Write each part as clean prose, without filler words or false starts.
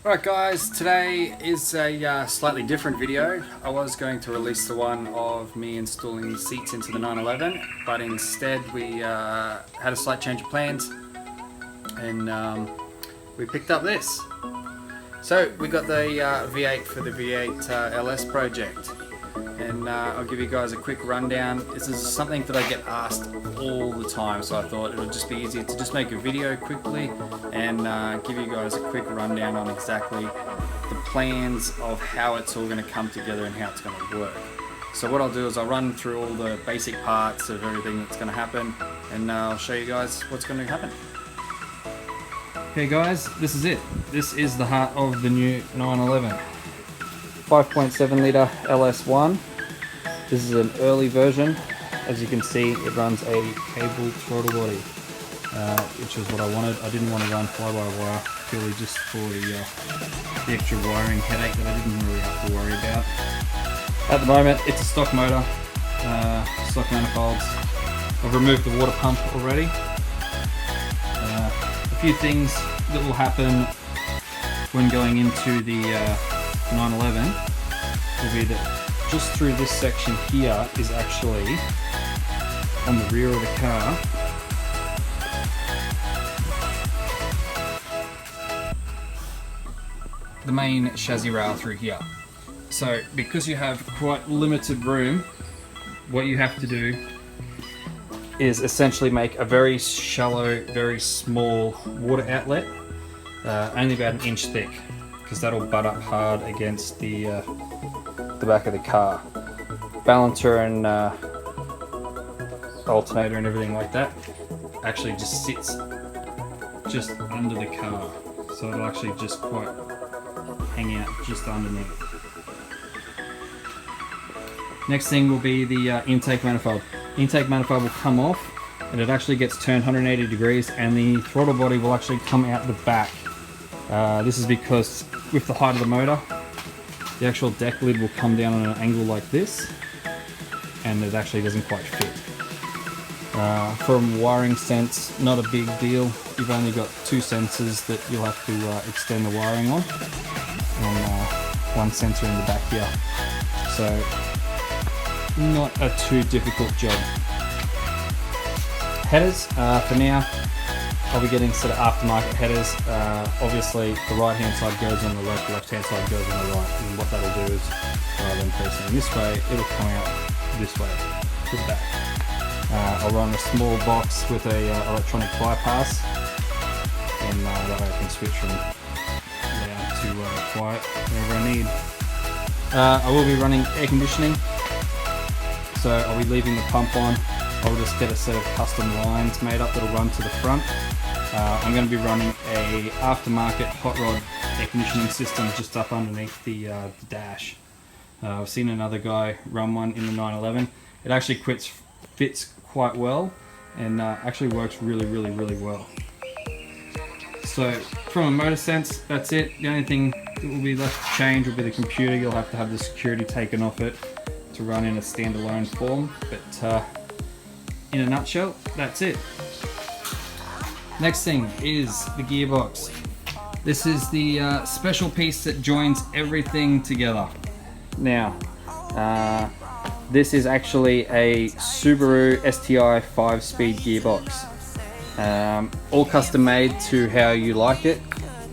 Alright guys, today is a slightly different video. I was going to release the one of me installing seats into the 911, but instead we had a slight change of plans and we picked up this. So we got the V8 for the V8 LS project, and I'll give you guys a quick rundown. This is something that I get asked all the time, so I thought it would just be easier to just make a video quickly and give you guys a quick rundown on exactly the plans of how it's all going to come together and how it's going to work. So what I'll do is I'll run through all the basic parts of everything that's going to happen, and I'll show you guys what's going to happen. Okay guys, this is it. This is the heart of the new 911. 5.7 litre LS1. This is an early version. As you can see, it runs a cable throttle body, which is what I wanted. I didn't want to run fly-by-wire purely just for the extra wiring headache that I didn't really have to worry about. At the moment, it's a stock motor, stock manifolds. I've removed the water pump already. A few things that will happen when going into the 911 will be that just through this section here is actually on the rear of the car. The main chassis rail through here. So because you have quite limited room, what you have to do is essentially make a very shallow, very small water outlet, only about 1 inch thick, because that'll butt up hard against the back of the car. Balancer and alternator and everything like that actually just sits just under the car, so it'll actually just quite hang out just underneath. Next thing will be the intake manifold. Intake manifold will come off and it actually gets turned 180 degrees, and the throttle body will actually come out the back. This is because with the height of the motor, the actual deck lid will come down on an angle like this, and it actually doesn't quite fit. From wiring sense, not a big deal. You've only got 2 sensors that you'll have to extend the wiring on, and 1 sensor in the back here. So not a too difficult job. Headers, for now, I'll be getting sort of aftermarket headers. Obviously the right hand side goes on the left, left hand side goes on the right, and what that'll do is, rather than facing this way, it'll come out this way to the back. I'll run a small box with a electronic bypass, and that way I can switch from loud to quiet whenever I need. I will be running air conditioning, so I'll be leaving the pump on. I'll just get a set of custom lines made up that'll run to the front. I'm going to be running a aftermarket hot rod air conditioning system just up underneath the dash. I've seen another guy run one in the 911. It actually fits quite well, and actually works really well. So from a motor sense, that's it. The only thing that will be left to change will be the computer. You'll have to have the security taken off it to run in a standalone form, but in a nutshell, that's it. Next thing is the gearbox. This is the special piece that joins everything together. Now, this is actually a Subaru STI 5-speed gearbox. All custom made to how you like it.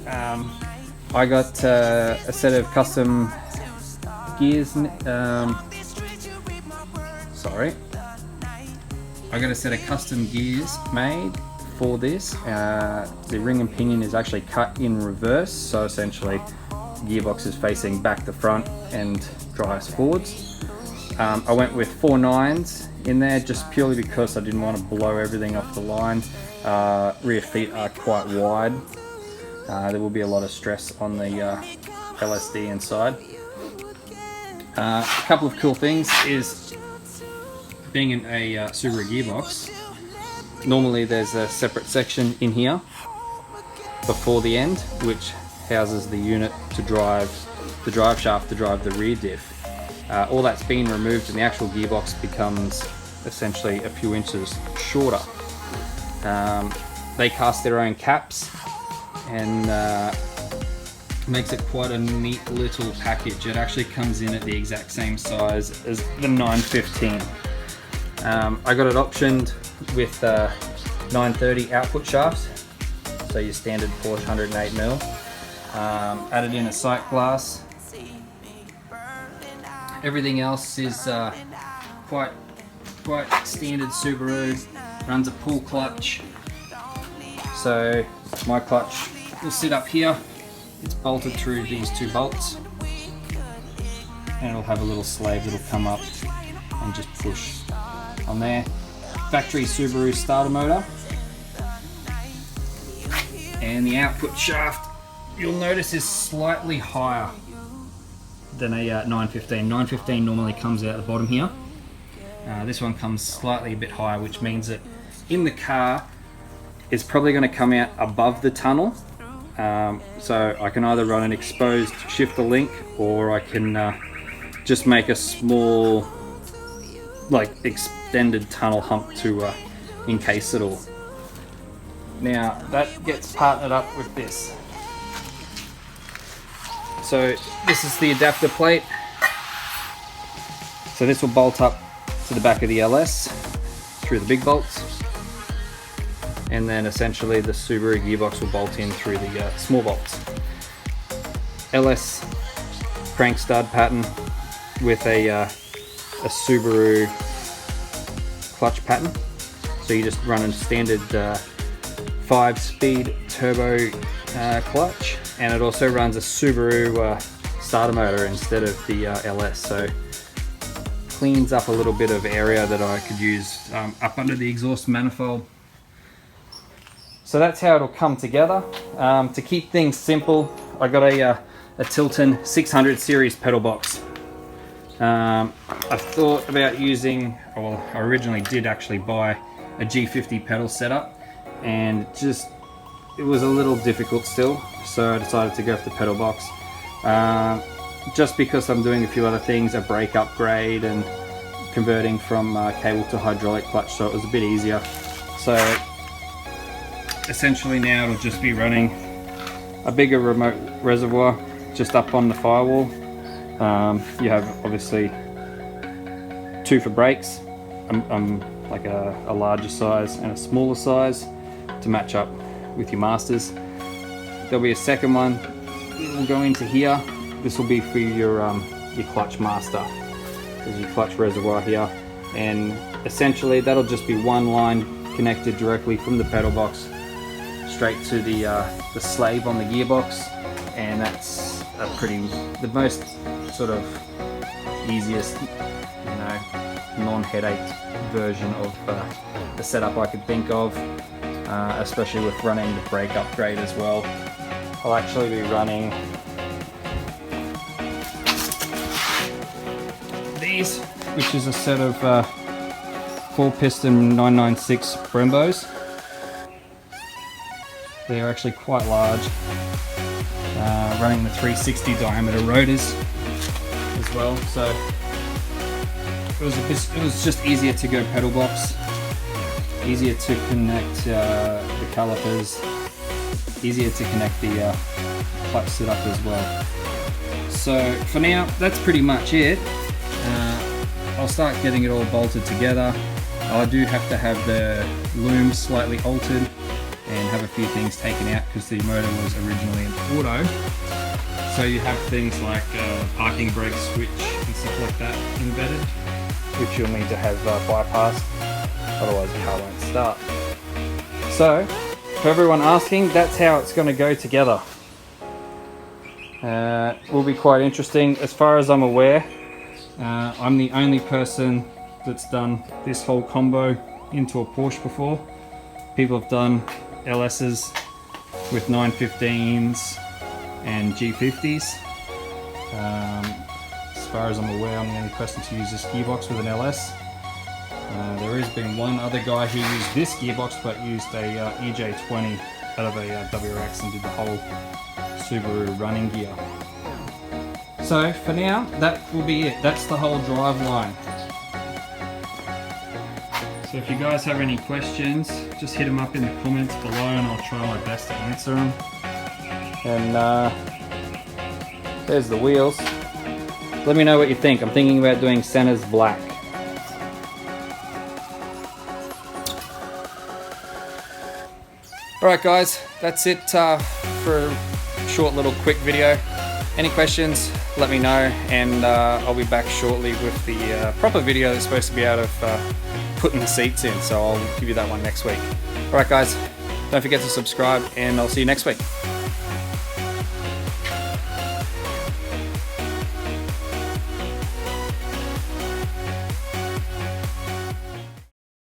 I got a set of custom gears. I got a set of custom gears made for this. The ring and pinion is actually cut in reverse, so essentially the gearbox is facing back to front and drives forwards. I went with 4 9s in there just purely because I didn't want to blow everything off the line. Rear feet are quite wide. There will be a lot of stress on the LSD inside. A couple of cool things is, being in a Subaru gearbox, normally there's a separate section in here before the end which houses the unit to drive the drive shaft to drive the rear diff. All that's been removed, and the actual gearbox becomes essentially a few inches shorter. They cast their own caps, and Makes it quite a neat little package. It actually comes in at the exact same size as the 915. I got it optioned with 930 output shafts, so your standard Porsche 108mm. Added in a sight glass. Everything else is quite standard Subaru. Runs a pull clutch, so my clutch will sit up here. It's bolted through these two bolts, and it'll have a little slave that'll come up and just push on there. Factory Subaru starter motor, and the output shaft, you'll notice, is slightly higher than a 915. 915 normally comes out the bottom here. This one comes slightly a bit higher, which means that in the car it's probably going to come out above the tunnel. So I can either run an exposed shifter link, or I can just make a small, like, extended tunnel hump to encase it all. Now that gets partnered up with this. So this is the adapter plate. So this will bolt up to the back of the LS through the big bolts, and then essentially the Subaru gearbox will bolt in through the small bolts. LS crank stud pattern with a Subaru clutch pattern. So you just run a standard 5-speed turbo clutch, and it also runs a Subaru starter motor instead of the LS. So cleans up a little bit of area that I could use up under the exhaust manifold. So that's how it'll come together. To keep things simple, I got a Tilton 600 series pedal box. I thought about using, well, I originally did actually buy a G50 pedal setup, and it was a little difficult still, so I decided to go for the pedal box. Just because I'm doing a few other things, a brake upgrade and converting from cable to hydraulic clutch, so it was a bit easier. So essentially now it'll just be running a bigger remote reservoir just up on the firewall. You have obviously two for brakes, like a larger size and a smaller size to match up with your masters. There'll be a second one that will go into here. This will be for your clutch master. There's your clutch reservoir here, and essentially that'll just be one line connected directly from the pedal box straight to the slave on the gearbox, and that's the most sort of easiest, non-headache version of the setup I could think of, especially with running the brake upgrade as well. I'll actually be running these, which is a set of 4-piston 996 Brembos. They're actually quite large. Running the 360 diameter rotors as well, so it was just easier to go pedal box, easier to connect the calipers, easier to connect the clutch setup as well. So for now, that's pretty much it. I'll start getting it all bolted together. I do have to have the loom slightly altered and have a few things taken out because the motor was originally an auto. So you have things like parking brake switch and stuff like that embedded, which you'll need to have bypassed, otherwise the car won't start. So for everyone asking, that's how it's going to go together. Will be quite interesting. As far as I'm aware, I'm the only person that's done this whole combo into a Porsche before. People have done LS's with 915s and G50s. As far as I'm aware, I'm the only person to use this gearbox with an LS. There has been one other guy who used this gearbox but used a EJ20 out of a WRX and did the whole Subaru running gear. So for now, that will be it. That's the whole drive line. So if you guys have any questions, just hit them up in the comments below and I'll try my best to answer them. And There's the wheels. Let me know what you think. I'm thinking about doing centers black. Alright guys, that's it for a short little quick video. Any questions, let me know, and I'll be back shortly with the proper video that's supposed to be out of putting the seats in, so I'll give you that one next week. Alright guys, don't forget to subscribe, and I'll see you next week.